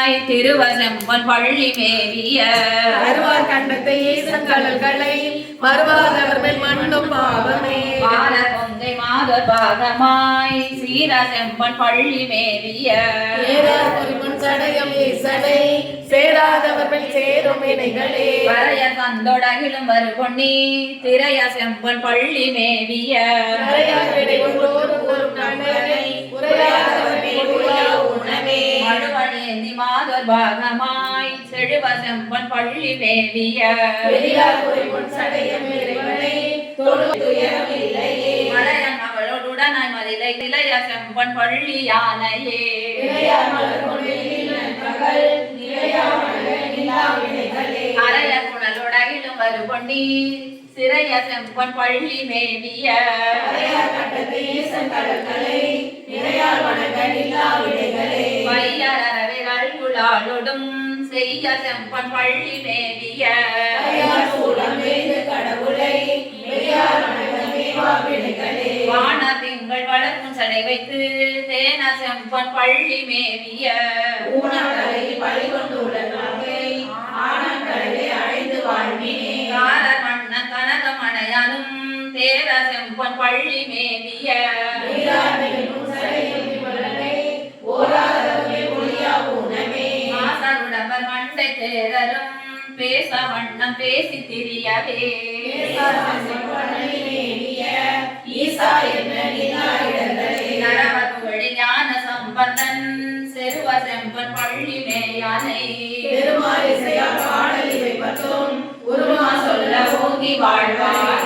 பாகமாய் திருவசெம்பன் பள்ளி மேவிய வருவார் கண்டத்தை ஈசங்கடல்களை மறுவாதவர் மேல் மண்ணும் பாவமே பால கொங்கை மாதர் பாகமாய் சீரசெம்பன் பள்ளி மேவிய ஏறார் பொறிமுன் சடையம் ஈசனை சேராதவர் மேல் சேரும் இணைகளே வரைய தந்தொடகிலும் வருபொன்னி திரைய செம்பன் பள்ளி மேவிய மறையார் விடை ஒன்றோரும் ஒரு நன்மை உரையாதவர் மேல் உரையா உணவே மழுவழேந்தி மாதர் பாகமாய் செழுவ செம்பன் பள்ளி மேவிய வெளியார் பொறிமுன் சடையம் இறைவனை தொழு துயரமில்லையே மலையன் மகளோடுடனாய் மதிலை இளைய செம்பன் பள்ளி யானையே இளையார் மலர் கொள்ளையில் நண்பகல் நிலையார் மலர் நிலா வினைகளே அரைய குணலோடகிலும் வருபொன்னி சிறைய செம்பன் பள்ளி மேவிய மறையார் கண்டத்தை ஈசங்கடல்களை நிறையார் வணங்க நிலா வினைகளே வையரவிகள் குழாலொடும் செய்ய செம்பன் பள்ளி மேவிய மறையார் சூலம் வேந்து கடவுளை மெய்யார் வணங்க மேவா வினைகளே வான திங்கள் வளர்க்கும் சடை வைத்து தேன செம்பன் பள்ளி மேவிய ஊனக்கரையில் பழிகொண்டு உலகை ஆனக்கரையை அழைந்து வாழ்வினே கார மன்னன் கனகமணையானும் தேர செம்பன் பள்ளி மேவிய நீரார் மேலும் சடையும் விமலனை ஓராதவமே ஒளியா ஊனமே மாசருடவர் மண்டை தேரரும் பேச வண்ணம் பேசி திரியவே ஈசா என்ன நிலா இடங்களே நரவகுவழி ஞான சம்பந்தன் செருவ செம்பன் பள்ளி மேயானை பெருமாள் இசையா பாடல் இவை பற்றும் உருமா சொல்ல ஓங்கி வாழ்வார்